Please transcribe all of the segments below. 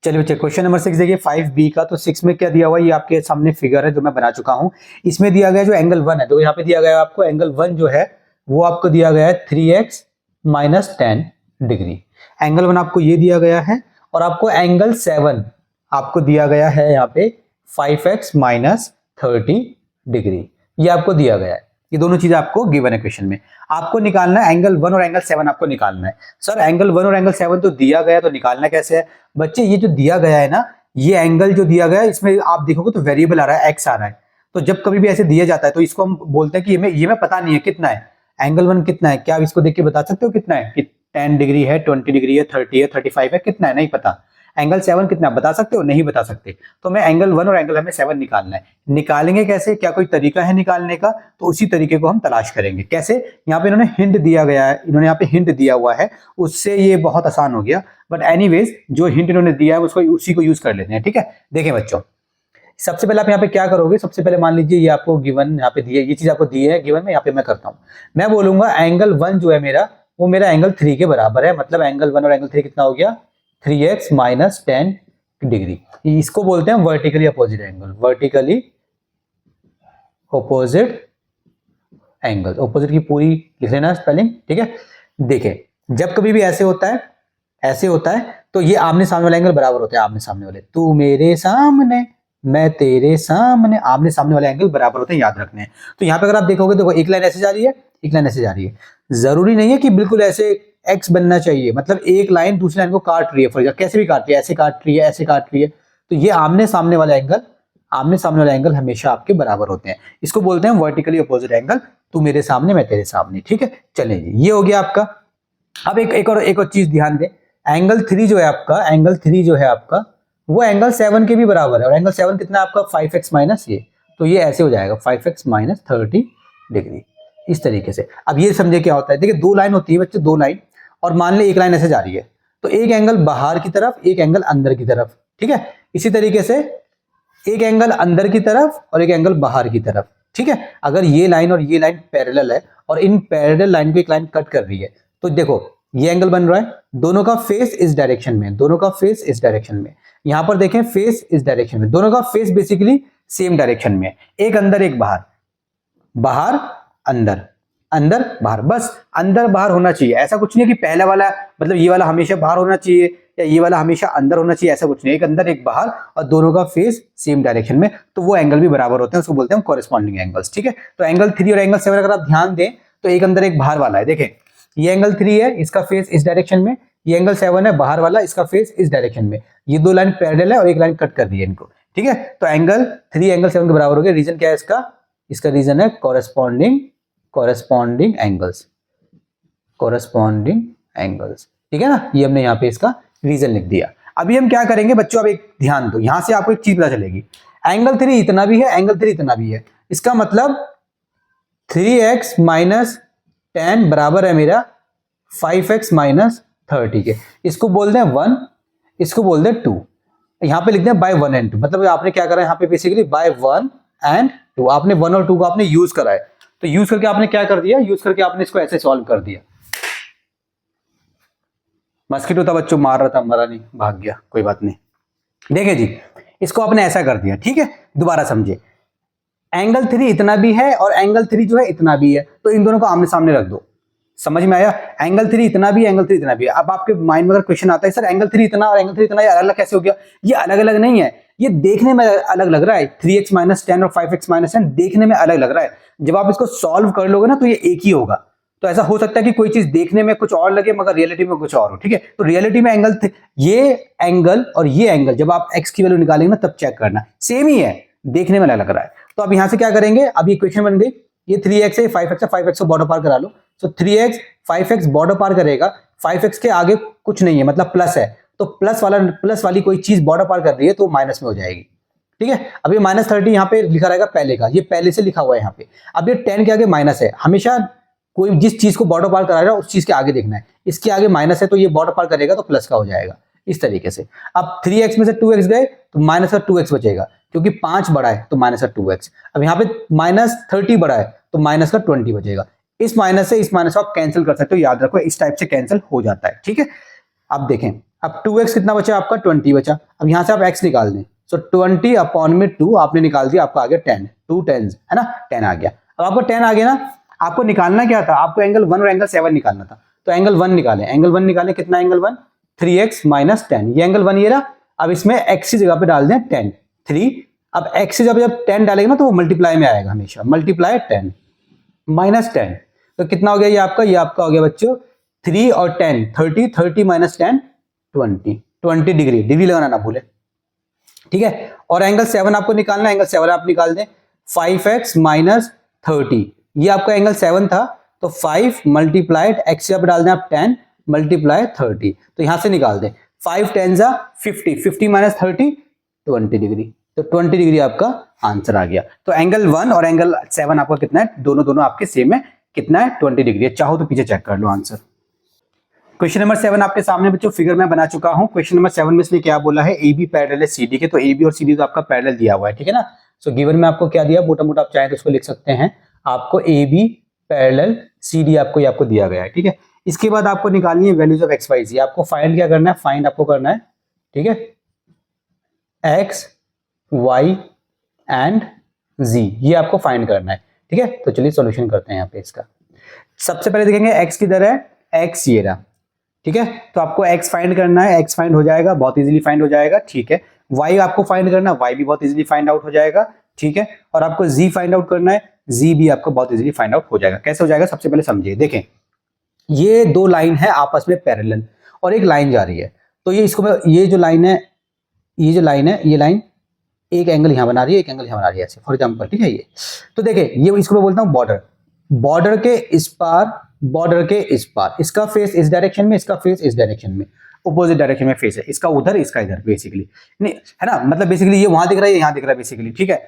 चलिए बच्चे question number 6 देखिए 5b का। तो 6 में क्या दिया हुआ है, ये आपके सामने फिगर है जो मैं बना चुका हूं। इसमें दिया गया जो एंगल 1 है, तो यहाँ पे दिया गया है आपको एंगल 1 जो है वो आपको दिया गया है 3x माइनस 10 डिग्री। एंगल 1 आपको ये दिया गया है और आपको एंगल 7 आपको दिया गया है यहाँ पे 5x माइनस 30 डिग्री। ये आपको दिया गया है, ये दोनों चीजें आपको गिवन है क्वेश्चन में। आपको निकालना है एंगल 1 और एंगल 7 आपको निकालना है। सर एंगल 1 और एंगल 7 तो दिया गया, तो निकालना कैसे है बच्चे? ये जो दिया गया है ना, ये एंगल जो दिया गया है इसमें आप देखोगे तो वेरिएबल आ रहा है, एक्स आ रहा है। तो जब कभी भी ऐसे दिया जाता है तो इसको हम बोलते हैं कि ये में पता नहीं है कितना है एंगल 1 कितना है। क्या आप इसको देख के बता सकते हो कितना है? कि 10 डिग्री है, 20 डिग्री है, 30 है, 35 है, कितना है नहीं पता। एंगल 7 कितना बता सकते हो? नहीं बता सकते। तो मैं एंगल 1 और एंगल हमें 7 निकालना है। निकालेंगे कैसे? क्या कोई तरीका है निकालने का? तो उसी तरीके को हम तलाश करेंगे। कैसे? यहाँ पे इन्होंने हिंट दिया गया है, इन्होंने यहाँ पे हिंट दिया हुआ है, उससे ये बहुत आसान हो गया। बट एनीवेज जो हिंट इन्होंने दिया है उसको उसी को यूज कर लेते हैं। ठीक है, देखें बच्चों, सबसे पहले आप यहाँ पे क्या करोगे? सबसे पहले मान लीजिए ये आपको गिवन यहाँ पे दिए, ये चीज आपको दी है गिवन में। यहाँ पे मैं करता हूँ, मैं बोलूंगा एंगल 1 जो है मेरा वो मेरा एंगल 3 के बराबर है। मतलब एंगल 1 और एंगल 3 कितना हो गया? 3x minus 10 degree. इसको बोलते हैं vertically opposite angle. Vertically opposite angle, opposite की पूरी लिख लेना स्पेलिंग। ठीक है, देखिए जब कभी भी ऐसे होता है, ऐसे होता है, तो ये आमने सामने वाले एंगल बराबर होते हैं। आमने सामने वाले, तू मेरे सामने मैं तेरे सामने, आमने सामने वाले एंगल बराबर होते हैं, याद रखने हैं। तो यहाँ पे अगर आप देखोगे देखो एक लाइन ऐसे जा रही है, एक लाइन ऐसे जा रही है। जरूरी नहीं है कि बिल्कुल ऐसे एक्स बनना चाहिए, मतलब एक लाइन दूसरी लाइन को काट रही है, फॉर एग्जाम्पल कैसे भी काट रही है, ऐसे काट रही है, ऐसे काट रही है, तो ये आमने सामने वाला एंगल, आमने सामने वाला एंगल हमेशा आपके बराबर होते हैं। इसको बोलते हैं वर्टिकली अपोजिट एंगल। तू मेरे सामने मैं तेरे सामने। ठीक है, चलिए जी, ये हो गया आपका। अब एक और चीज ध्यान दें, एंगल 3 जो है आपका, एंगल 3 जो है आपका वो एंगल 7 के भी बराबर है। और एंगल 7 कितना है आपका? 5x माइनस ये, तो ये ऐसे हो जाएगा 5x माइनस 30 डिग्री, इस तरीके से। अब ये समझे क्या होता है, देखिए दो लाइन होती है बच्चे, दो लाइन, और मान ले एक लाइन ऐसे जा रही है, तो एक एंगल बाहर की तरफ, एक एंगल अंदर की तरफ। ठीक है, इसी तरीके से एक एंगल अंदर की तरफ और एक एंगल बाहर की तरफ। ठीक है, अगर ये लाइन और ये लाइन पैरेलल है और इन पैरेलल लाइन को एक लाइन कट कर रही है, तो देखो ये एंगल बन रहा है, दोनों का फेस इस डायरेक्शन में, दोनों का फेस इस डायरेक्शन में। यहां पर देखें फेस इस डायरेक्शन में, दोनों का फेस बेसिकली सेम डायरेक्शन में, एक अंदर एक बाहर, बाहर अंदर, अंदर बाहर, बस अंदर बाहर होना चाहिए। ऐसा कुछ नहीं कि पहला वाला मतलब ये वाला हमेशा बाहर होना चाहिए या ये वाला हमेशा अंदर होना चाहिए, ऐसा कुछ नहीं। एक अंदर एक बाहर और दोनों का फेस सेम डायरेक्शन में, तो वो एंगल भी बराबर होते हैं, उसको बोलते हैं कॉरेस्पॉन्डिंग एंगल्स। ठीक है, तो एंगल 3 और एंगल 7 अगर आप ध्यान दें तो एक अंदर एक बाहर वाला है। देखें ये एंगल 3 है, इसका फेस इस डायरेक्शन में, ये एंगल 7 है बाहर वाला, इसका फेस इस डायरेक्शन में। ये दो लाइन पैरेलल है और एक लाइन कट कर दी है इनको। ठीक है, तो एंगल 3 एंगल 7 के बराबर हो गया। रीजन क्या है इसका? इसका रीजन है कॉरेस्पॉन्डिंग एंगल्स, कॉरेस्पॉन्डिंग एंगल्स। ठीक है ना, ये हमने यहाँ पे इसका रीजन लिख दिया। अभी हम क्या करेंगे बच्चों, अब एक ध्यान दो, यहां से आपको एक चीज पता चलेगी, एंगल 3 इतना भी है, एंगल 3 इतना भी है, इसका मतलब 3x माइनस 10 बराबर है मेरा 5x माइनस 30 के। इसको बोल दें 1, इसको बोल दें 2, यहां पे लिख दें बाय 1 एंड 2। मतलब आपने क्या करा है यहाँ पे बेसिकली बाय 1 एंड 2, आपने 1 और 2 को आपने यूज करा है। तो यूज करके आपने क्या कर दिया, यूज करके आपने इसको ऐसे सॉल्व कर दिया। मस्किटो था बच्चों, मार रहा था, मरा नहीं, भाग गया, कोई बात नहीं। देखिए जी, इसको आपने ऐसा कर दिया। ठीक है, दोबारा समझे, एंगल 3 इतना भी है और एंगल 3 जो है इतना भी है, तो इन दोनों को आमने सामने रख दो। समझ में आया? एंगल 3 इतना भी है, एंगल 3 इतना भी है। अब आपके माइंड में अगर क्वेश्चन आता है सर एंगल 3 इतना और एंगल 3 इतना, ये अलग अलग कैसे हो गया? ये अलग अलग नहीं है, ये देखने में अलग लग रहा है। 3x माइनस 10 और 5x माइनस 10 देखने में अलग लग रहा है, जब आप इसको सॉल्व कर लोगे ना तो ये एक ही होगा। तो ऐसा हो सकता है कि कोई चीज देखने में कुछ और लगे मगर रियलिटी में कुछ और हो। ठीक है, तो रियलिटी में एंगल, ये एंगल और ये एंगल जब आप x की वैल्यू निकालेंगे ना तब चेक करना, सेम ही है, देखने में अलग लग रहा है। तो अब यहां से क्या करेंगे, अब इक्वेशन बन गई, ये 3x है, 5x है, 5x को बॉर्डर पार करा लो। तो 3x 5x बॉर्डर पार करेगा, 5x के आगे कुछ नहीं है, मतलब प्लस है, तो प्लस वाली कोई चीज बॉर्डर पार कर रही है तो माइनस में हो जाएगी। ठीक है, अब ये माइनस 30 यहाँ पे लिखा रहेगा पहले का, ये पहले से लिखा हुआ है यहाँ पे। अब ये 10 के आगे माइनस है, हमेशा कोई जिस चीज को बॉर्डर पार करा रहा है उस चीज के आगे देखना है। इसके आगे माइनस है तो ये बॉर्डर पार करेगा तो प्लस का हो जाएगा, इस तरीके से। अब 3x में से 2x गए तो माइनस का 2x बचेगा, क्योंकि 5 बड़ा है तो माइनस का 2x। अब यहाँ पे माइनस 30 बड़ा है तो माइनस का 20 बचेगा। इस माइनस से इस माइनस को आप कैंसिल कर सकते हो, याद रखो इस टाइप से कैंसिल हो जाता है। ठीक है, अब देखें, अब 2x कितना बचा आपका 20 बचा। अब यहाँ से आप x निकाल दें, सो 20 अपॉन में 2 आपने निकाल दिया, आपका आ गया 10, 2 10 है ना, 10 आ गया। अब आपको 10 आ गया ना, आपको निकालना क्या था, आपको एंगल 1 और एंगल 7 निकालना था। तो एंगल 1 निकालें, एंगल 1 निकालें, कितना एंगल 1 3x माइनस 10, ये एंगल 1 ये रहा। अब इसमें x की जगह पे डाल दें 10 3, अब x की जगह पे जब 10 डालेंगे ना तो वो मल्टीप्लाई में आएगा हमेशा, मल्टीप्लाई 10 माइनस 10, तो कितना हो गया ये आपका हो गया बच्चों 3 और 10 30, 30 माइनस 10 20, 20 डिग्री, डिग्री लगाना ना भूले, ठीक है। और एंगल 7 आपको निकालना है, एंगल 7 आप निकाल दें 5x माइनस 30, ये आपका एंगल 7 था, तो 5 मल्टीप्लाइड x जब डाल दें आप 10 मल्टीप्लाई 30, तो यहां से निकाल दें 5 10 जा 50, 50 माइनस 30 20 डिग्री, तो 20 डिग्री आपका आंसर आ गया। तो एंगल 1 और एंगल 7 आपका कितना है, दोनों आपके सेम है, कितना है 20 डिग्री है। चाहो तो पीछे चेक कर लो आंसर। क्वेश्चन नंबर 7 आपके सामने बच्चों फिगर में बना चुका हूं। क्वेश्चन नंबर 7 में इसने क्या बोला है, ए बी पैरेलल है सी डी के, तो ए बी और सी डी तो आपका पैरेलल दिया हुआ है, ठीक है ना। सो गिवन में आपको क्या दिया, मोटा मोटा आप चाहें तो उसको लिख सकते हैं, आपको A B parallel C D आपको दिया गया है, ठीक है। इसके बाद आपको निकालनी है वैल्यूज ऑफ एक्स वाई जी, आपको फाइंड क्या करना है, फाइंड आपको करना है, ठीक है, एक्स वाई एंड जी, ये आपको फाइंड करना है, ठीक है। तो चलिए सॉल्यूशन करते हैं यहाँ पे इसका। सबसे पहले देखेंगे एक्स किधर है, एक्स ये रहा, ठीक है। तो आपको x फाइंड करना है, x फाइंड हो जाएगा, बहुत इजीली फाइंड हो जाएगा, ठीक है। y आपको फाइंड करना है, y भी बहुत इजीली फाइंड आउट हो जाएगा, ठीक है। और आपको z फाइंड आउट करना है, z भी आपको बहुत इजीली फाइंड आउट हो जाएगा। कैसे हो जाएगा, सबसे पहले समझिए, देखें ये दो लाइन है आपस में पैरेलल और एक लाइन जा रही है, तो ये इसको ये जो लाइन है, ये लाइन एक एंगल यहां बना रही है, एक एंगल यहां बना रही है, ऐसे फॉर एग्जांपल, ठीक है। ये तो देखिए ये इसको मैं बोलता हूं बॉर्डर, बॉर्डर के इस पार इसका फेस इस डायरेक्शन में, इसका फेस इस डायरेक्शन में, अपोजिट डायरेक्शन में फेस है, इसका उधर इसका इधर, बेसिकली नहीं है ना, मतलब बेसिकली ये वहां दिख रहा है, यहां दिख रहा है बेसिकली, ठीक है।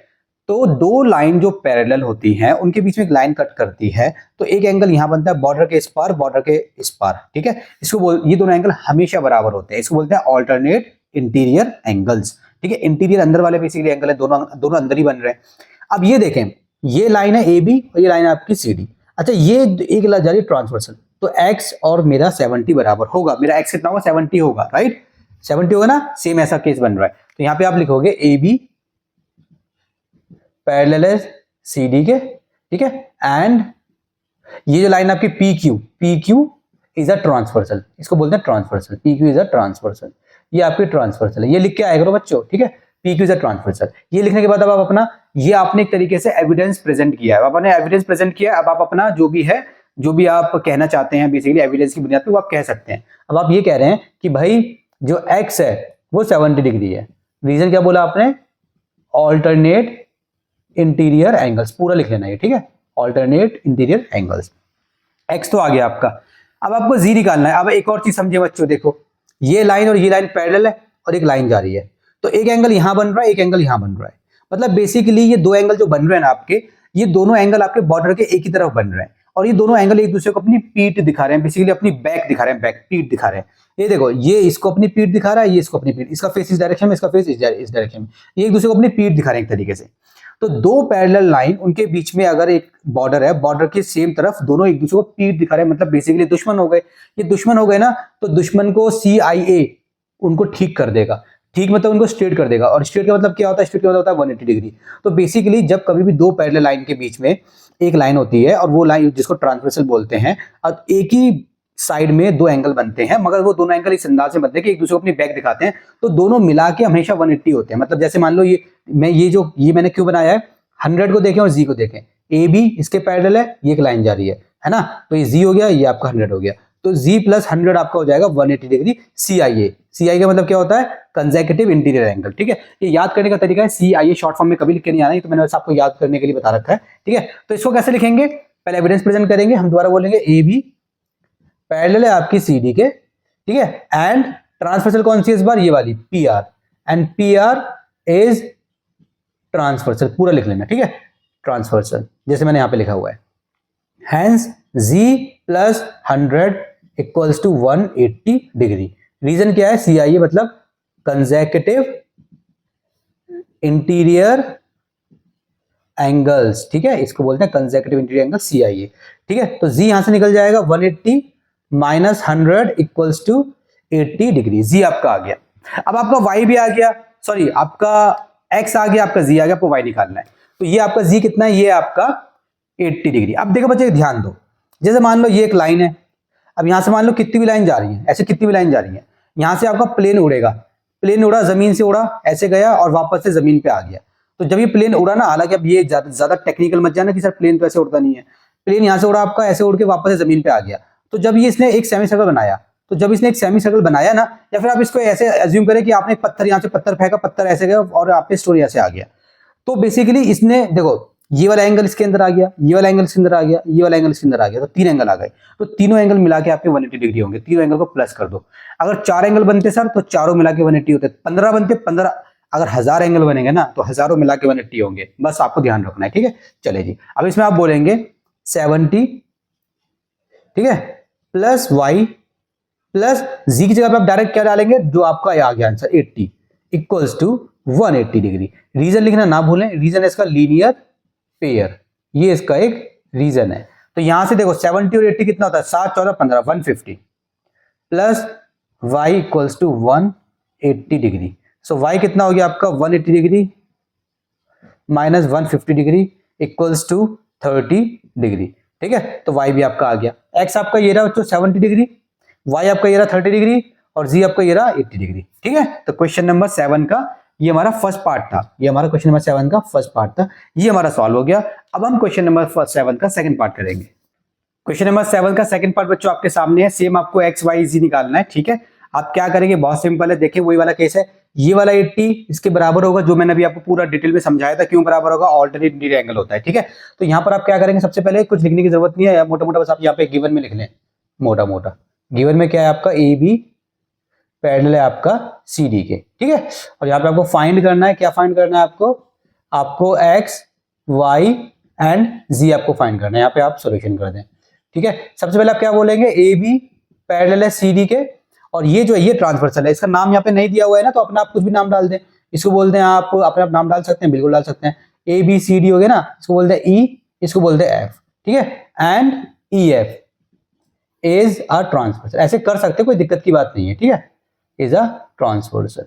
तो दो लाइन जो पैरेलल होती हैं उनके बीच में एक लाइन कट करती है, तो एक एंगल यहां बनता है बॉर्डर के इस पार, बॉर्डर के इस पार, ठीक है। ये दोनों एंगल हमेशा बराबर होते हैं, इसको बोलते हैं ऑल्टरनेट इंटीरियर एंगल्स, ठीक है। इंटीरियर अंदर वाले बेसिकली एंगल है, दोनों अंदर ही बन रहे हैं। अब ये देखें, ये लाइन है ए बी और ये लाइन है आपकी सी डी। अच्छा, ये एक जा रही है ट्रांसवर्सल, तो x और मेरा 70 बराबर होगा, मेरा x कितना होगा 70 होगा, राइट 70 होगा ना, सेम ऐसा केस बन रहा है। तो यहां पे आप लिखोगे ए बी पैरेलल है सी डी के, ठीक है, एंड ये जो लाइन आपकी P Q is a transversal, इसको बोलते हैं transversal, P Q is a transversal, ये आपकी ट्रांसवर्सल है, ये लिख के आया करो बच्चों, ठीक है, P Q is a transversal. ये लिखने के बाद अब आप अपना, ये आपने एक तरीके से एविडेंस प्रेजेंट किया है, आपने एविडेंस प्रेजेंट किया है, अब आप अपना जो भी आप कहना चाहते हैं बेसिकली एविडेंस की बुनियाद पे वो आप कह सकते हैं। अब आप ये कह रहे हैं कि भाई जो x है वो 70 डिग्री है, रीजन क्या बोला आपने, ऑल्टरनेट इंटीरियर एंगल्स, पूरा लिख लेना है, ठीक है, ऑल्टरनेट इंटीरियर एंगल्स। x तो आ गया आपका, अब आपको z निकालना है। अब एक और चीज समझे बच्चों, देखो ये लाइन और ये लाइन पैरेलल है और एक लाइन जा रही है, तो एक एंगल यहां बन रहा है, एक एंगल यहां बन रहा है, मतलब बेसिकली ये दो एंगल जो बन रहे हैं ना आपके, ये दोनों एंगल आपके बॉर्डर के एक ही तरफ बन रहे हैं, और ये दोनों एंगल एक दूसरे को अपनी पीठ दिखा रहे हैं, बेसिकली अपनी बैक दिखा रहे हैं, बैक पीठ दिखा रहे हैं। ये देखो, ये इसको अपनी पीठ दिखा रहा है, ये इसको अपनी पीठ, इसका फेस इस डायरेक्शन में, इसका फेस इस डायरेक्शन में, ये एक दूसरे को अपनी पीठ दिखा रहे हैं एक तरीके से। तो दो पैरेलल लाइन, उनके बीच में अगर एक बॉर्डर है, बॉर्डर के सेम तरफ दोनों एक दूसरे को पीठ दिखा रहे हैं, मतलब बेसिकली दुश्मन हो गए। ये दुश्मन हो गए ना, तो दुश्मन को CIA उनको ठीक कर देगा, ठीक मतलब उनको स्ट्रेट कर देगा, और स्ट्रेट का मतलब क्या होता है, स्ट्रेट का मतलब होता है 180 डिग्री। तो बेसिकली जब कभी भी दो पैरेलल लाइन के बीच में एक लाइन होती है और वो लाइन जिसको ट्रांसवर्सल बोलते हैं, और एक ही साइड में दो एंगल बनते हैं, मगर वो दोनों एंगल इस अंदाज से बनते हैं कि एक दूसरे को अपनी बैक दिखाते हैं, तो दोनों मिला के हमेशा 180 होते हैं। मतलब जैसे मान लो ये मैंने क्यों बनाया है, 100 को देखें और जी को देखें, ए बी इसके पैरेलल है, ये एक लाइन जा रही है ना, तो ये जी हो गया, ये आपका 100 हो गया, तो z प्लस 100 आपका हो जाएगा 180 डिग्री CIA। CIA का मतलब क्या होता है, कंसेक्यूटिव इंटीरियर एंगल, ठीक है। ये याद करने का तरीका है, CIA शॉर्ट फॉर्म में कभी लिख के नहीं आना है, तो मैंने बस आपको याद करने के लिए बता रखा है, ठीक है। तो इसको कैसे लिखेंगे, पहले एविडेंस प्रेजेंट करेंगे, हम दोबारा बोलेंगे ए बी पैरेलल है आपकी CD के, ठीक है, एंड ट्रांसवर्सल कौन सी इस बार, ये वाली PR, and PR is transversal, पूरा लिख लेना, ठीक है, ट्रांसवर्सल जैसे मैंने यहां पे लिखा हुआ है। Hence z plus 100 equals to 180 degree. Reason क्या है, CIA मतलब कंसेक्यूटिव इंटीरियर एंगल्स, ठीक है, इसको बोलते हैं कंसेक्यूटिव इंटीरियर एंगल CIA, ठीक है। तो z यहां से निकल जाएगा 180 माइनस 100 इक्वल्स टू 180 डिग्री। जी आपका आ गया। अब आपका y भी आ गया, सॉरी आपका x आ गया, आपका z आ गया, आपको y निकालना है। तो ये आपका z कितना है, ये आपका 80 डिग्री। अब देखो बच्चे ध्यान दो, जैसे मान लो ये एक लाइन है, अब यहां से मान लो कितनी भी लाइन जा रही है, ऐसे कितनी भी लाइन जा रही है, यहां से आपका प्लेन उड़ेगा, प्लेन उड़ा, जमीन से उड़ा, ऐसे गया और वापस से जमीन पे आ गया। तो जब ये प्लेन उड़ा ना, हालांकि अब ये ज्यादा टेक्निकल मत जाना कि सर प्लेन तो ऐसे उड़ता नहीं है, प्लेन यहां से उड़ा आपका, ऐसे उड़ के वापस से जमीन पे आ गया। तो जब ये इसने एक सेमी सर्कल बनाया, तो जब इसने एक सेमी सर्कल बनाया ना, या फिर आप इसको ऐसे एज्यूम करें कि आपने पत्थर, यहां से पत्थर फेंका, पत्थर ऐसे गया और आपके स्टोरी ऐसे आ गया। तो बेसिकली इसने देखो, ये वाला एंगल इसके अंदर आ गया, ये वाला एंगल इसके अंदर आ गया, ये वाला एंगल इसके अंदर आ गया, तो 3 एंगल आ गए। तो तीनों एंगल मिला के आपके 180 डिग्री होंगे। तीनों एंगल को प्लस कर दो। अगर 4 एंगल बनते सर तो चारों मिला के 180 होते, 15 बनते 15, अगर 1000 एंगल बनेंगे ना तो हजारों मिला के 180 होंगे। बस आपको ध्यान रखना है, ठीक है। चले जी, अब इसमें आप बोलेंगे 70, ठीक है, प्लस y प्लस z की जगह पे आप डायरेक्ट क्या डालेंगे, जो आपका आ गया answer 80 equals to 180 degree. Reason लिखना ना भूलें, रीजन है इसका लीनियर पेयर, ये इसका एक रीजन है। तो यहां से देखो 70 और 80 कितना होता है, 7 14 15, 150 plus y equals to 180 degree. So y कितना हो गया आपका 180 degree minus 150 degree equals to 30 degree, ठीक है। तो y भी आपका आ गया। x आपका ये रहा बच्चों 70 डिग्री, y आपका ये रहा 30 डिग्री और z आपका ये रहा 80 डिग्री, ठीक है। तो क्वेश्चन नंबर 7 का ये हमारा फर्स्ट पार्ट था, ये हमारा क्वेश्चन नंबर 7 का फर्स्ट पार्ट था, ये हमारा सॉल्व हो गया। अब हम क्वेश्चन नंबर 7 का सेकंड पार्ट करेंगे। क्वेश्चन नंबर 7 का सेकंड पार्ट बच्चों आपके सामने है। सेम आपको x y z निकालना है, ठीक है। आप क्या करेंगे, बहुत सिंपल है, देखिए वही वाला केस है। ये वाला 80 इसके बराबर होगा, जो मैंने अभी आपको पूरा डिटेल में समझाया था क्यों बराबर होगा, ऑल्टरनेट इंटीरियर एंगल होता है, ठीक है। तो यहाँ पर आप क्या करेंगे, सबसे पहले कुछ लिखने की जरूरत नहीं है, मोटा मोटा बस आप यहाँ पे गिवन में लिख लें, मोटा मोटा। गिवन में क्या है आपका, ए बी पैरेलल है आपका सी डी के, ठीक है। और यहाँ पे आपको फाइंड करना है, क्या फाइंड करना है आपको एक्स वाई एंड जी आपको फाइंड करना है। यहाँ पे आप सोल्यूशन कर दें, ठीक है। सबसे पहले आप क्या बोलेंगे, ए बी पैरेलल है सी डी के, और ये जो है ये ट्रांसवर्सल है। इसका नाम यहाँ पे नहीं दिया हुआ है ना, तो अपना आप कुछ भी नाम डाल दें। इसको बोलते हैं आप अपने आप नाम डाल सकते हैं, बिल्कुल डाल सकते हैं। ए बी सी डी हो गया ना, इसको बोलते हैं ई, इसको बोलते हैं एफ, ठीक है। And E F is a transversal, ऐसे कर सकते हैं, कोई दिक्कत की बात नहीं है, ठीक है। Is a transversal.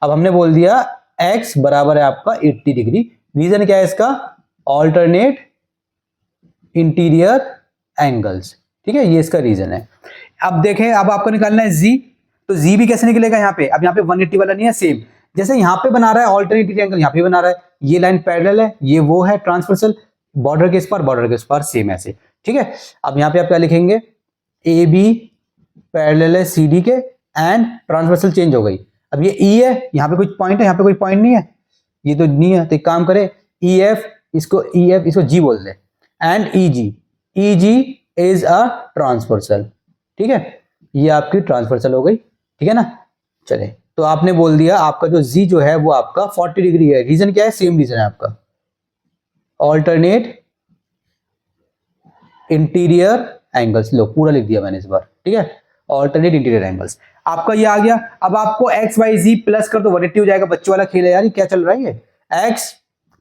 अब हमने बोल दिया x बराबर है आपका 80 डिग्री। रीजन क्या है इसका, ऑल्टरनेट इंटीरियर एंगल्स, ठीक है, ये इसका रीजन है। अब देखें, अब आपको निकालना है z, तो z भी कैसे निकलेगा यहाँ पे, अब यहाँ पे 180 वाला नहीं है, सेम जैसे यहाँ पे बना रहा है ऑल्टरनेट इंटीरियर एंगल, यहाँ पे बना रहा है। ये लाइन पैरेलल है, ये वो है ट्रांसवर्सल, बॉर्डर के इस पर बॉर्डर के उस पर, सेम ऐसे, ठीक है। अब यहाँ पे आप क्या लिखेंगे, ए बी पैरेलल है सी डी के एंड ट्रांसवर्सल चेंज हो गई। अब ये ई है, यहाँ पे कुछ पॉइंट है, यहाँ पे कोई पॉइंट नहीं है, ये तो नहीं है, तो एक काम करे ई एफ इसको जी बोल दे, and E G is a transversal, ठीक है। ये आपकी ट्रांसवर्सल हो गई, ठीक है ना। चले, तो आपने बोल दिया आपका जो जी जो है वो आपका 40 डिग्री है। रीजन क्या है, सेम रीजन है आपका, ऑल्टरनेट इंटीरियर एंगल्स। लो पूरा लिख दिया मैंने इस बार, ठीक है, ऑल्टरनेट इंटीरियर एंगल्स आपका ये आ गया। अब आपको एक्स वाई जी प्लस कर तो 180 हो जाएगा। बच्चों वाला खेल है यार, क्या चल रहा है ये। एक्स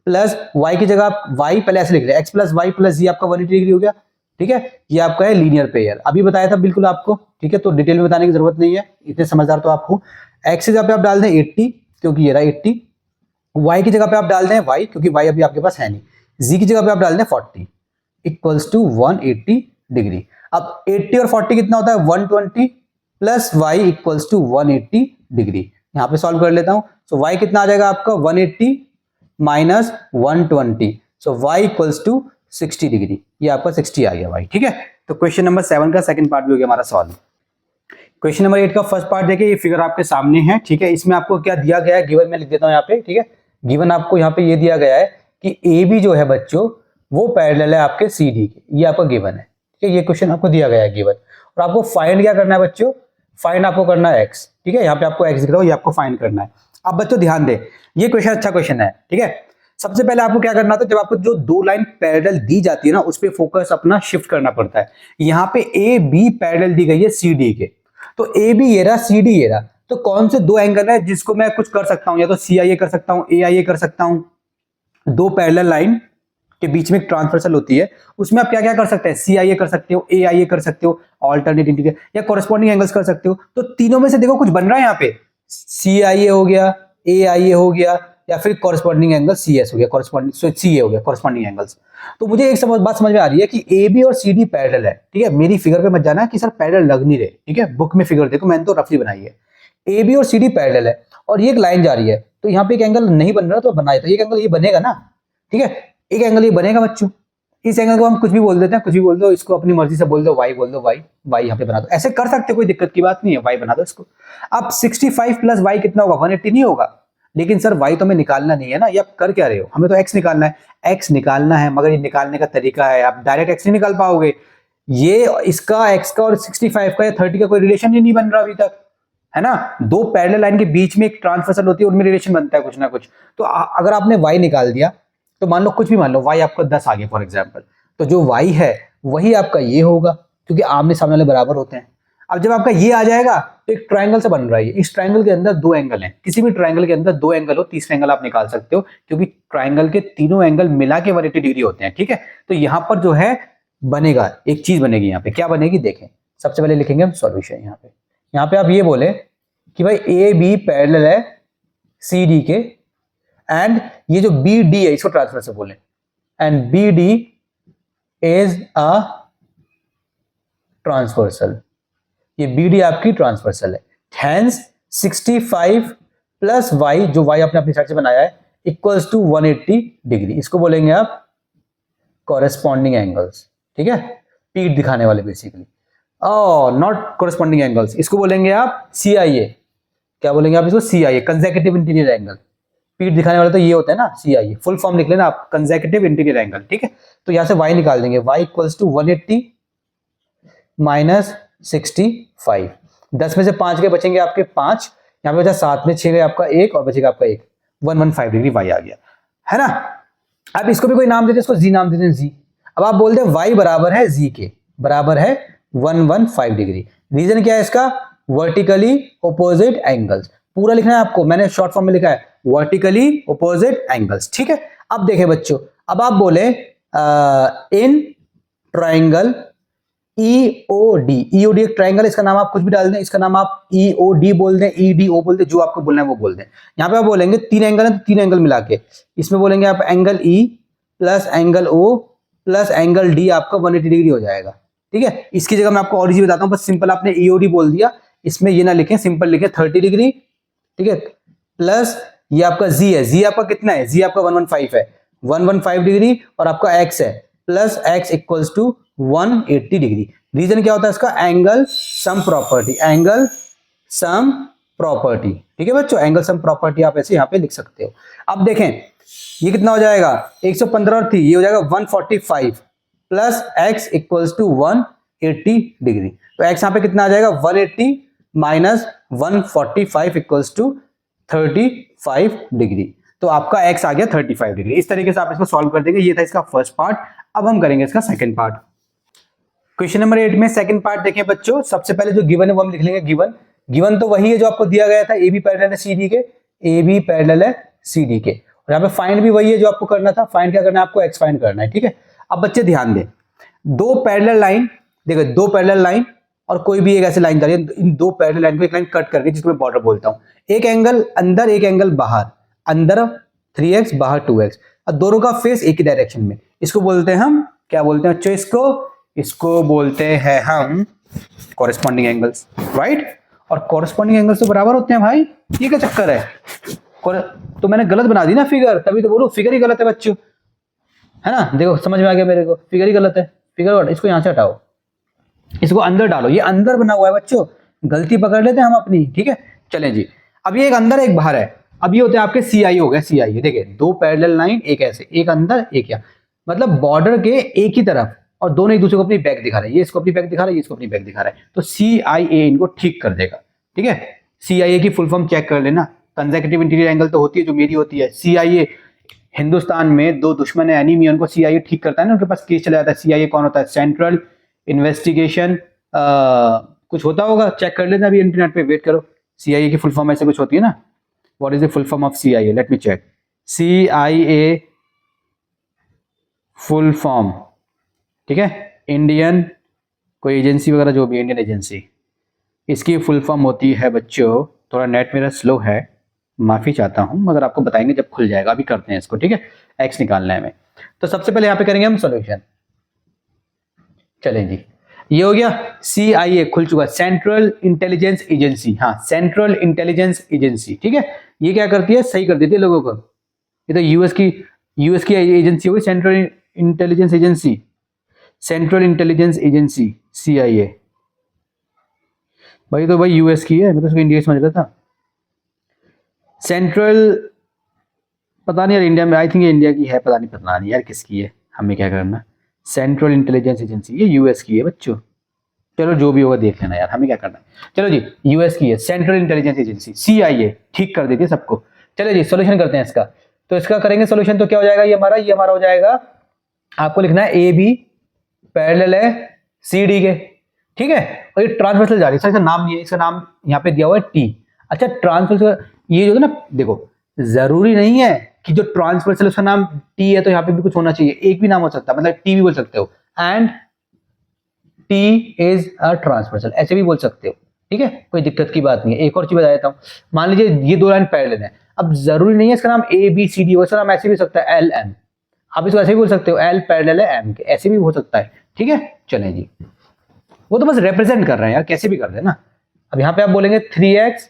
प्लस वाई की जगह आप वाई पहले ऐसे लिख रहे हैं, एक्स प्लस वाई प्लस जी आपका 180 डिग्री हो गया, ठीक है। ये आपका है लीनियर पेयर, अभी बताया था बिल्कुल आपको, ठीक है। तो डिटेल में बताने की जरूरत नहीं है, इतने समझदार तो आपको। एक्स की जगह पे आप डाल दें 80, क्योंकि ये रहा 80। वाई की जगह पे आप डाल दें वाई, क्योंकि वाई अभी आपके पास है नहीं। जी की जगह पे आप डाल दें 40 इक्वल्स टू 180 डिग्री। अब 80 और 40 कितना होता है, 120 plus y equals to 180 degree. यहाँ पे सॉल्व कर लेता हूं। सो वाई कितना आ जाएगा आपका, 180 minus 120, so y equals to 60 degree. ये आपका 60 आ गया वाई, ठीक है। तो क्वेश्चन नंबर 7 का सेकंड पार्ट भी हो गया हमारा सॉल्व। क्वेश्चन नंबर 8 का फर्स्ट पार्ट देखिए, ये फिगर आपके सामने है, ठीक है। इसमें आपको क्या दिया गया है, गिवन में लिख देता हूं यहाँ पे, ठीक है। गिवन आपको यहाँ पे ये दिया गया है कि ए बी जो है बच्चों वो पैरेलल है आपके सी डी के, ये आपका गिवन है, ठीक है। ये क्वेश्चन आपको दिया गया है गिवन, और आपको फाइंड क्या करना है बच्चों, फाइंड आपको करना है एक्स, ठीक है। यहाँ पे आपको एक्स दिख रहा है, ये आपको फाइंड करना है। अब बच्चों ध्यान दे, ये क्वेश्चन अच्छा क्वेश्चन है, ठीक है। सबसे पहले आपको क्या करना था, जब आपको जो दो लाइन पैरेलल दी जाती है ना, उस पर फोकस अपना शिफ्ट करना पड़ता है। यहाँ पे ए बी पैरेलल दी गई है सी डी के, तो ए बी ये रहा, सी डी ये रहा, तो कौन से दो एंगल है जिसको मैं कुछ कर सकता हूं, या तो सी आई ए कर सकता हूं, ए आई ए कर सकता हूं। दो पैरेलल लाइन के बीच में एक ट्रांसवर्सल होती है, उसमें आप क्या क्या कर सकते हैं, CIA कर सकते हो, AIA कर सकते हो, ऑल्टरनेट इंटीरियर, या कॉरेस्पॉन्डिंग एंगल्स कर सकते हो। तो तीनों में से देखो कुछ बन रहा है यहाँ पे, CIA हो गया, AIA हो गया, या फिर कॉरेस्पॉन्डिंग एंगल CS हो गया, कॉरेस्पॉन्डिंग CA हो गया, कॉरेस्पॉन्डिंग एंगल्स। तो मुझे एक बात समझ में आ रही है कि AB और CD पैरेलल है, ठीक है। मेरी फिगर पे मत जाना कि सर पैरेलल लग नहीं रहे, ठीक है, बुक में फिगर देखो, मैंने तो रफली बनाई है। AB और CD पैरेलल है और ये एक लाइन जा रही है, तो यहाँ पे एक एंगल नहीं बन रहा तो बनाए, तो एक एंगल ये बनेगा ना, ठीक है, एक एंगल ये बनेगा बच्चों। इस एंगल को हम कुछ भी बोल देते हैं, कुछ भी बोल दो, इसको अपनी मर्जी से बोल दो, y बोल दो, y यहाँ पे बना दो, ऐसे कर सकते, कोई दिक्कत की बात नहीं है, y बना दो इसको। अब 65 प्लस y कितना होगा, 180 नहीं होगा। लेकिन सर y तो हमें निकालना नहीं है ना, ये आप कर क्या रहे हो, हमें तो x निकालना है, x निकालना है, मगर ये निकालने का तरीका है, आप डायरेक्ट x नहीं निकाल पाओगे। ये इसका x का और 65 का या 30 का कोई रिलेशन ही नहीं बन रहा अभी तक, है ना। दो पैरेलल लाइन के बीच में एक ट्रांसवर्सल होती है, उनमें रिलेशन बनता है कुछ ना कुछ। तो अगर आपने y निकाल दिया, तो मान लो कुछ भी मान लो, y आपका 10 आ गया फॉर एग्जाम्पल, तो जो y है वही आपका ये होगा, क्योंकि आमने सामने वाले बराबर होते हैं। अब जब आपका ये आ जाएगा तो एक ट्रायंगल से बन रहा है, इस ट्रायंगल के अंदर दो एंगल हैं, किसी भी ट्रायंगल के अंदर दो एंगल हो, तीसरा एंगल आप निकाल सकते हो, क्योंकि ट्रायंगल के तीनों एंगल मिला के 180 डिग्री होते हैं, ठीक है। तो यहाँ पर जो है बनेगा, एक चीज बनेगी, यहाँ पे क्या बनेगी देखें। सबसे पहले लिखेंगे हम सॉल्यूशन, यहाँ पे आप ये बोले कि भाई AB पैरेलल है CD के, एंड ये जो BD है इसको ट्रांसफर से बोले, and BD is a transversal, ये BD आपकी ट्रांसवर्सल है। हेंस 65 प्लस y, जो y आपने अपनी साइड से बनाया है, इक्वल्स टू 180 डिग्री, इसको बोलेंगे आप कॉरेस्पॉन्डिंग एंगल्स, ठीक है, पीठ दिखाने वाले बेसिकली, नॉट कॉरेस्पॉन्डिंग एंगल्स, इसको बोलेंगे आप CIA। क्या बोलेंगे आप इसको, CIA, कंसेक्यूटिव इंटीरियर एंगल। पीठ दिखाने वाले तो ये होता है ना, CIA, फुल फॉर्म लिख लेना आप, कंसेक्यूटिव इंटीरियर एंगल, ठीक है। तो यहां से y निकाल देंगे, y इक्वल्स टू 180 माइनस 65, 10 में से 5 के बचेंगे आपके 5, यहाँ पे बचा 7 में 6 आपका 1 और बचेगा आपका 1, 115 डिग्री y आ गया, है ना। अब इसको भी कोई नाम देते हैं, इसको z नाम देते हैं, z। अब आप बोलते हैं y बराबर है z के, बराबर है 115 डिग्री। रीजन क्या है इसका, वर्टिकली ओपोजिट एंगल्स, पूरा लिखना है आपको, मैंने शॉर्ट फॉर्म में लिखा है वर्टिकली ओपोजिट एंगल्स, ठीक है। अब देखें बच्चों, अब आप बोले इन ट्राइंगल EOD, EOD एक ट्राइंगल, इसका नाम आप कुछ भी डाल दें, इसका नाम आप EOD बोल दें, EDO बोल दें, जो आपको बोलना है वो बोल दें। यहाँ पे आप बोलेंगे 3 एंगल है, तो 3 एंगल मिला के इसमें बोलेंगे आप angle E plus angle O plus angle D आपका 180 डिग्री हो जाएगा, ठीक है। इसकी जगह मैं आपको और चीज बताता हूँ, बस सिंपल आपने EOD बोल दिया, इसमें ये ना लिखें, सिंपल लिखें 30 डिग्री, ठीक है, प्लस ये आपका Z है, Z आपका कितना है, Z आपका 115 है, 115 डिग्री, और आपका X है, plus X equals to 180 degree. Reason क्या होता है इसका, angle sum property, angle sum property, ठीक है बच्चों, एंगल सम प्रॉपर्टी आप ऐसे यहाँ पे लिख सकते हो। अब देखें ये कितना हो जाएगा, 115 और 3, ये हो जाएगा 145 plus x equals to 180 degree. तो x यहाँ पे कितना आ जाएगा, 180 माइनस 145 इक्वल्स टू 35 डिग्री। तो आपका x आ गया 35 डिग्री। इस तरीके से आप इसको सॉल्व कर देंगे। ये था इसका फर्स्ट पार्ट। अब हम करेंगे इसका सेकंड पार्ट। क्वेश्चन नंबर 8 में सेकंड पार्ट देखें बच्चों। सबसे पहले जो गिवन है वो हम लिख लेंगे। गिवन तो वही है जो आपको दिया गया था, ए बी पैरेलल है सी डी के, ए बी पैरेलल है सी डी के। और यहाँ पे फाइंड भी वही है जो आपको करना था। फाइंड क्या करना है आपको, एक्स फाइंड करना है, ठीक है। अब बच्चे ध्यान दें, दो पैरेलल लाइन, देखो दो पैरेलल लाइन और कोई भी एक ऐसी लाइन जा रही है, इन दो पैरेलल लाइन को एक लाइन कट करके, जिसको मैं बॉर्डर बोलता हूँ, एक एंगल अंदर एक एंगल बाहर, अंदर 3x बाहर 2x, और दोनों का फेस एक ही डायरेक्शन में, इसको बोलते हैं हम, क्या बोलते हैं बच्चों, इसको बोलते हैं हम कॉरेस्पॉन्डिंग एंगल्स, राइट। और कॉरेस्पॉन्डिंग एंगल्स तो बराबर होते हैं भाई, ये क्या चक्कर है। तो मैंने गलत बना दी ना फिगर, तभी तो बोलो फिगर ही गलत है बच्चों, है ना। देखो समझ में आ गया मेरे को, फिगर ही गलत है। फिगर इसको यहां से हटाओ, इसको अंदर डालो, ये अंदर बना हुआ है बच्चों, गलती पकड़ लेते हैं हम अपनी, ठीक है। चलें जी, अब ये एक अंदर एक बाहर है। अब ये होते हैं आपके CI हो गए, CI देखिए दो पैरेलल लाइन, एक ऐसे, एक अंदर एक यहाँ, मतलब बॉर्डर के एक ही तरफ, और दोनों एक दूसरे को अपनी बैक दिखा रहे हैं। ये इसको अपनी बैक दिखा रहा है, ये इसको अपनी बैक दिखा रहा है। तो CIA इनको ठीक कर देगा, ठीक है। CIA की फुल फॉर्म चेक कर लेना। कंसेक्यूटिव इंटीरियर एंगल तो होती है जो मेरी होती है। CIA हिंदुस्तान में दो दुश्मन है एनिमी, उनको CIA ठीक करता है ना, उनके पास केस चला जाता है। CIA कौन होता है, सेंट्रल इन्वेस्टिगेशन कुछ होता होगा, चेक कर लेना अभी इंटरनेट पे, वेट करो। CIA की फुल फॉर्म ऐसे कुछ होती है ना। What is the full form of CIA, let me check. CIA full form, ठीक है, इंडियन कोई एजेंसी वगैरह जो भी, इंडियन एजेंसी, इसकी फुल फॉर्म होती है बच्चों, थोड़ा नेट मेरा स्लो है, माफ़ी चाहता हूँ, मगर आपको बताएंगे जब खुल जाएगा, अभी करते हैं इसको, ठीक है। एक्स निकालना है हमें, तो सबसे पहले यहाँ पे करेंगे हम सॉल्यूशन। चलें जी, ये हो गया। CIA खुल चुका, सेंट्रल इंटेलिजेंस एजेंसी, हाँ सेंट्रल इंटेलिजेंस एजेंसी, ठीक है। ये क्या करती है, सही कर देती है लोगों को। ये तो यूएस की एजेंसी होगी, central intelligence agency, central intelligence agency CIA। भाई तो भाई यूएस की है, मैं तो उसको इंडिया समझ रहा था। सेंट्रल, पता नहीं यार, इंडिया में आई थिंक इंडिया की है, पता नहीं यार किसकी है, हमें क्या करना। सेंट्रल इंटेलिजेंस एजेंसी ये यूएस की है बच्चों, चलो जो भी होगा देख लेना यार, हमें क्या करना है। चलो जी, यूएस की है सेंट्रल इंटेलिजेंस एजेंसी CIA, ठीक कर देती है सबको। चलो जी सोल्यूशन करते हैं इसका, तो इसका करेंगे सोल्यूशन, तो क्या हो जाएगा ये हमारा हो जाएगा, आपको लिखना है AB पैरेलल है CD के, ठीक है। और ये ट्रांसवर्सल जा रही है, इसका नाम नहीं है, इसका नाम यहाँ पे दिया हुआ है T। अच्छा ट्रांसवर्सल, ये जो है ना, देखो जरूरी नहीं है कि जो ट्रांसवर्सल उसका नाम T है तो यहाँ पे भी कुछ होना चाहिए, एक भी नाम हो सकता है, मतलब T भी बोल सकते हो, and T is a transversal, ऐसे भी बोल सकते हो, ठीक है, कोई दिक्कत की बात नहीं है। एक और चीज बता देता हूँ, मान लीजिए ये दो लाइन पैरेलल है, अब जरूरी नहीं है इसका नाम ABCD हो, इसका नाम ऐसे भी हो सकता है LM, आप इसको ऐसे भी बोल सकते हो, L पैरेलल है M के, ऐसे भी हो सकता है, ठीक है। चलें जी, वो तो बस रिप्रेजेंट कर रहे हैं यार, कैसे भी कर दे ना। अब यहाँ पे आप बोलेंगे 3x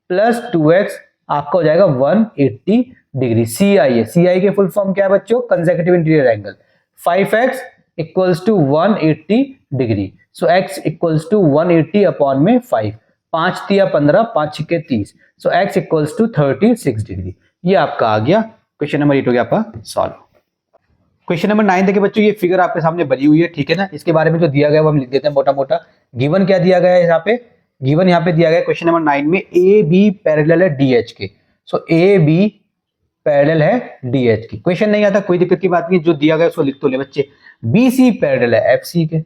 प्लस 2x, आपका हो जाएगा 180 डिग्री। CI के फुल फॉर्म क्या है बच्चों, consecutive interior angle. 5x equals to 180 degree, so x equals to 180 upon में 5, 5 तिया 15, 5 छिक्के 30, so x equals to 36 degree. ये आपका आ गया क्वेश्चन नंबर 8 हो गया आपका सॉल्व। क्वेश्चन नंबर 9 देखिए बच्चों, ये फिगर आपके सामने बनी हुई है, ठीक है ना। इसके बारे में जो दिया गया है वो हम लिख देते हैं मोटा मोटा। गिवन क्या दिया गया है यहाँ पे, गिवन यहाँ पे दिया गया है क्वेश्चन नंबर 9 में AB पैरेलल है DH के, सो AB पैरेलल है DH के। क्वेश्चन नहीं आता कोई दिक्कत की बात नहीं, जो दिया गया उसको लिख तो ले बच्चे। BC पैरेलल है FC के,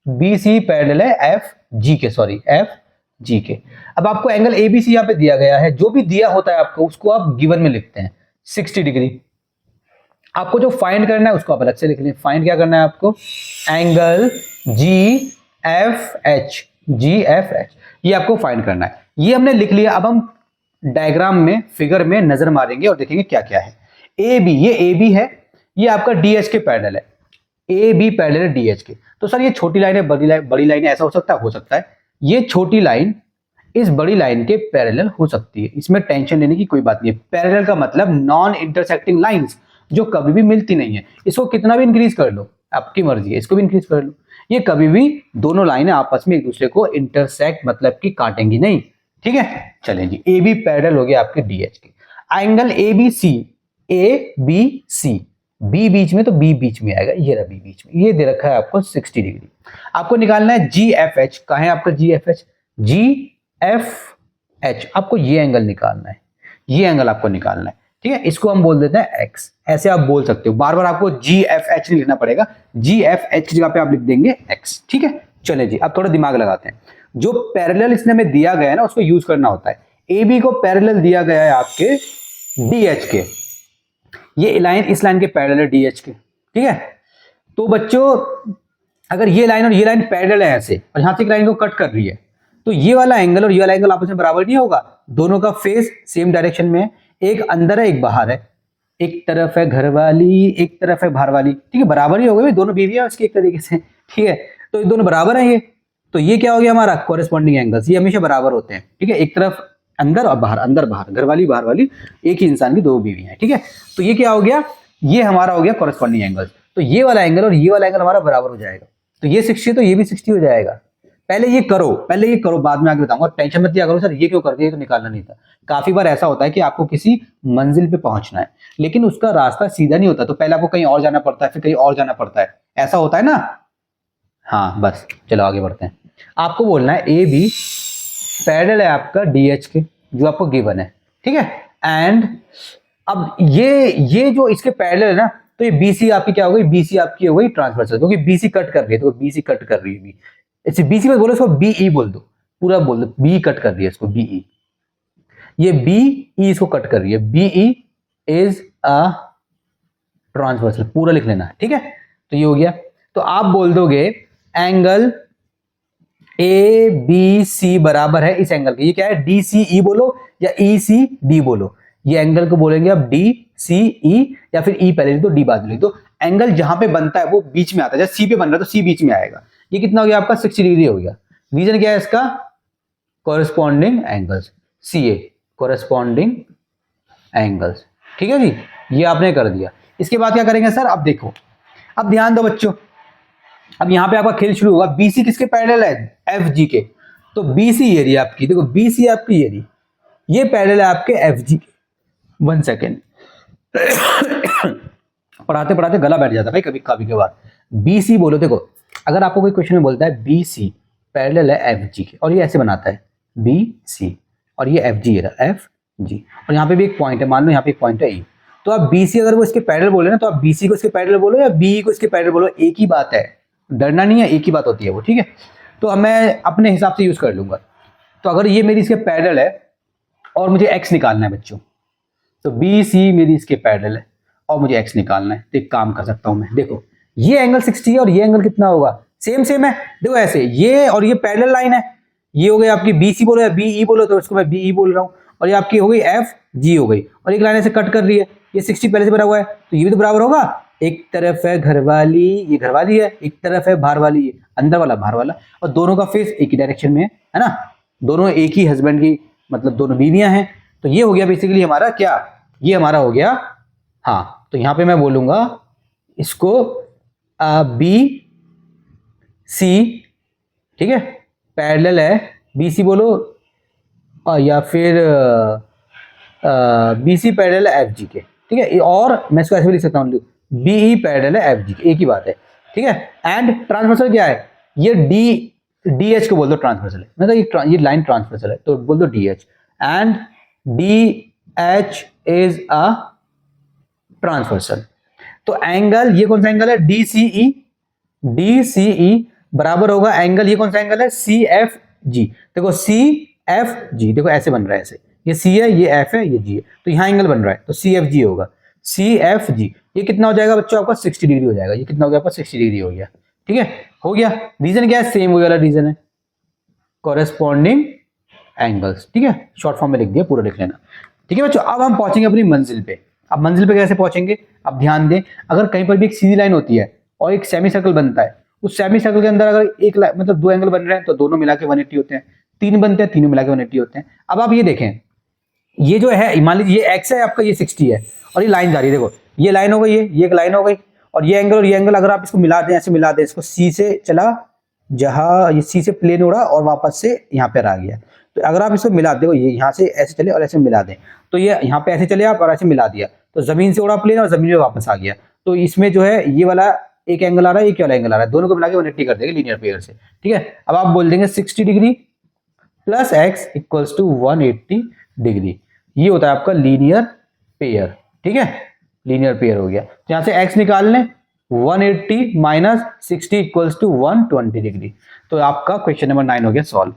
BC पैरेलल है FG के, सॉरी FG के। अब आपको एंगल ABC यहाँ पे दिया गया है, जो भी दिया होता है आपको उसको आप गिवन में लिखते हैं 60 डिग्री। आपको जो फाइंड करना है उसको आप अलग से लिख लें। फाइंड क्या करना है आपको, एंगल GFH, ये आपको फाइंड करना है। ये हमने लिख लिया, अब हम डायग्राम में फिगर में नजर मारेंगे और देखेंगे क्या क्या है। AB, ये AB है, ये आपका DH के पैरेलल है, AB पैरेलल है DH के। तो सर ये छोटी लाइन है, बड़ी लाइन है, ऐसा हो सकता है, ये छोटी लाइन इस बड़ी लाइन के पैरेलल हो सकती है, इसमें टेंशन लेने की कोई बात नहीं है। पैरेलल का मतलब नॉन इंटरसेक्टिंग लाइंस, जो कभी भी मिलती नहीं है। इसको कितना भी इंक्रीज कर लो, आपकी मर्जी है, इसको भी इंक्रीज कर लो, ये कभी भी दोनों लाइनें आपस में एक दूसरे को इंटरसेक्ट मतलब कि काटेंगी नहीं, ठीक है। चलें जी, AB पैरेलल हो गया आपके DH के। एंगल ABC, ABC, B बीच में तो B बीच में आएगा, ये रहा B बीच में, ये दे रखा है आपको 60 डिग्री। आपको निकालना है GFH, कहाँ है आपका GFH, GFH आपको ये एंगल निकालना है, ये एंगल आपको निकालना है, ठीक है। इसको हम बोल देते हैं x, ऐसे आप बोल सकते हो, बार बार आपको GFH नहीं लिखना पड़ेगा, GFH की जगह पे आप लिख देंगे x, ठीक है। चले जी, अब थोड़ा दिमाग लगाते हैं। जो पैरेलल इसने हमें दिया गया है ना उसको यूज करना होता है। AB को पैरेलल दिया गया है आपके DH के, ये लाइन इस लाइन के पैरेलल है DH के, ठीक है। तो बच्चों अगर ये लाइन और ये लाइन पैरेलल है ऐसे, और यहां से एक लाइन को कट कर रही है, तो ये वाला एंगल और ये वाला एंगल आपस में बराबर नहीं होगा, दोनों का फेस सेम डायरेक्शन में है, एक अंदर है एक बाहर है, एक तरफ है घर वाली एक तरफ है बाहर वाली, ठीक है, बराबर ही हो गए, दोनों बीवी है उसकी एक तरीके से, ठीक है। तो ये दोनों बराबर है, ये तो ये क्या हो गया हमारा कॉरेस्पॉन्डिंग एंगल्स, ये हमेशा बराबर होते हैं, ठीक है। एक तरफ अंदर और बाहर, अंदर बाहर, घर वाली बाहर वाली, एक ही इंसान की दो बीवी है, ठीक है। तो ये क्या हो गया, ये हमारा हो गया कॉरेस्पॉन्डिंग एंगल्स। तो ये वाला एंगल और ये वाला एंगल हमारा बराबर हो जाएगा, तो ये 60 तो ये भी 60 हो जाएगा। पहले ये करो, बाद में आगे बताऊंगा, टेंशन मत लिया करो सर ये क्यों कर दिया, ये तो निकालना नहीं था। काफी बार ऐसा होता है कि आपको किसी मंजिल पे पहुंचना है लेकिन उसका रास्ता सीधा नहीं होता, तो पहले आपको कहीं और जाना पड़ता है, फिर कहीं और जाना पड़ता है, ऐसा होता है ना। हाँ बस चलो आगे बढ़ते हैं। आपको बोलना है AB पैरेलल है आपका DH के, जो आपको गिवन है, ठीक है। एंड अब ये जो इसके पैरेलल है ना, तो ये BC आपकी क्या हो गई, BC आपकी हो गई ट्रांसवर्सल, क्योंकि BC कट कर रही है, तो BC कट कर रही है, ऐसे BC में बोलो, इसको BE बोल दो, पूरा बोल दो, B कट कर रही है इसको, BE, ये BE इसको कट कर रही है, BE इज अ ट्रांसवर्सल, पूरा लिख लेना, ठीक है। तो ये हो गया। तो आप बोल दोगे एंगल ए बी सी बराबर है इस एंगल के, ये क्या है, डी सी ई बोलो या ई सी डी बोलो, ये एंगल को बोलेंगे आप डी सी ई, या फिर ई पहले लिख दो डी बाद में लिख दो। एंगल जहां पे बनता है वो बीच में आता है, जैसे सी पे बन रहा है तो सी बीच में आएगा। ये कितना हो गया आपका 60 डिग्री हो गया। रीजन क्या है इसका, कॉरेस्पॉन्डिंग एंगल्स, सी ए कॉरेस्पॉन्डिंग एंगल्स, ठीक है जी। ये आपने कर दिया। इसके बाद क्या करेंगे सर, अब देखो, अब ध्यान दो बच्चों, अब यहां पे आपका खेल शुरू होगा। बीसी किसके पैरेलल है, एफ जी के। तो बीसी ये रही आपकी, देखो बीसी आपकी ये रही, ये पैरेलल है आपके एफ जी के। 1 सेकेंड पढ़ाते पढ़ाते गला बैठ जाता है भाई कभी कभी के बाद। बीसी बोलो, देखो अगर आपको कोई क्वेश्चन में बोलता है बीसी पैरेलल है एफ जी के, और ये ऐसे बनाता है बी सी, और ये एफ जी है एफ जी, और यहाँ पे भी एक पॉइंट है, मान लो यहाँ पे एक पॉइंट है ई। तो आप बीसी अगर वो इसके पैरेलल बोले ना, तो आप बीसी को इसके पैरेलल बोलो या बी को इसके पैरेलल बोलो, एक ही बात है, डरना नहीं है, एक ही बात होती है वो, ठीक है। तो मैं अपने हिसाब से यूज कर लूंगा। तो अगर ये मेरी इसके पैरेलल है और मुझे एक्स निकालना है बच्चों, तो बी सी मेरी इसके पैरेलल है और मुझे एक्स निकालना है, तो एक काम कर सकता हूं मैं, देखो ये एंगल 60 है और ये एंगल कितना होगा, सेम सेम है। देखो ऐसे ये और ये पैरेलल लाइन है, ये हो गई आपकी बी सी बोलो या बी ई बोलो, तो इसको मैं बी ई बोल रहा हूँ, और ये आपकी हो गई एफ जी हो गई, और एक लाइन ऐसे कट कर रही है, ये 60 पहले से बना हुआ है, तो ये भी तो बराबर होगा। एक तरफ है घरवाली, ये घरवाली है, एक तरफ है बाहर वाली, ये अंदर वाला बाहर वाला, और दोनों का फेस एक ही डायरेक्शन में है ना, दोनों एक ही हस्बैंड की, मतलब दोनों बीवियां हैं। तो ये हो गया बेसिकली हमारा क्या, ये हमारा हो गया, हाँ। तो यहां पे मैं बोलूंगा इसको बी सी, ठीक है, पैरेलल है, बी सी बोलो, या फिर बी सी पैरेलल है एफ जी के, ठीक है। और मैं इसको ऐसे भी लिख सकता हूँ, बी ई पैरेलल है एफ जी के, एक ही बात है, ठीक है। एंड ट्रांसवर्सल क्या है, ये डी डी एच को बोल दो ट्रांसवर्सल है, मतलब ये लाइन ट्रांसवर्सल है, तो बोल दो D H, and D H is a transversal. तो एंगल, ये कौन सा एंगल है, डी सी ई, डी सी ई बराबर होगा एंगल, ये कौन सा एंगल है, सी एफ जी। देखो सी एफ जी, देखो ऐसे बन रहा है, ऐसे ये सी है, ये एफ है, ये जी है, तो यहाँ एंगल बन रहा है, तो सी एफ जी होगा, सी एफ जी। ये कितना हो जाएगा बच्चों आपका 60 डिग्री हो जाएगा। ये कितना हो गया आपका 60 डिग्री हो गया, ठीक है, हो गया। रीजन क्या है, सेम वही वाला रीजन है, कॉरेस्पॉन्डिंग एंगल्स, ठीक है। शॉर्ट फॉर्म में लिख दिया, पूरा लिख लेना, ठीक है बच्चों। अब हम पहुंचेंगे अपनी मंजिल पे। अब मंजिल पे कैसे पहुंचेंगे, अब ध्यान दें, अगर कहीं पर भी एक सीधी लाइन होती है और एक सेमी सर्कल बनता है, उस सेमी सर्कल के अंदर अगर एक मतलब दो एंगल बन रहे हैं, तो दोनों मिला के 180 होते हैं, तीन बनते हैं, तीनों मिला के 180 होते हैं। अब आप ये देखें, ये जो है मान लीजिए ये एक्स है आपका, ये 60 है, और ये लाइन जा रही है, देखो ये लाइन हो गई, ये एक लाइन हो गई, और ये एंगल और ये एंगल अगर आप इसको मिला दें, ऐसे मिला दें, इसको सी से चला, जहां ये सी से प्लेन उड़ा और वापस से यहाँ पर आ गया, तो अगर आप इसको मिला दो, ये यहाँ से ऐसे चले और ऐसे मिला दें, तो ये यहाँ पे ऐसे चले आप और ऐसे मिला दिया, तो जमीन से उड़ा प्लेन और जमीन में वापस आ गया। तो इसमें जो है ये वाला एक एंगल आ रहा है, एक वाला एंगल आ रहा है, दोनों को मिला के 180 कर देंगे लीनियर पेयर से, ठीक है। अब आप बोल देंगे 60 degree plus x equals to 180 degree, ये होता है आपका लीनियर पेयर, ठीक है, लीनियर पेयर हो गया। तो यहाँ से एक्स निकाल लें, 180 माइनस 60 इक्वल्स टू 120 डिग्री। तो आपका क्वेश्चन नंबर 9 हो गया सॉल्व।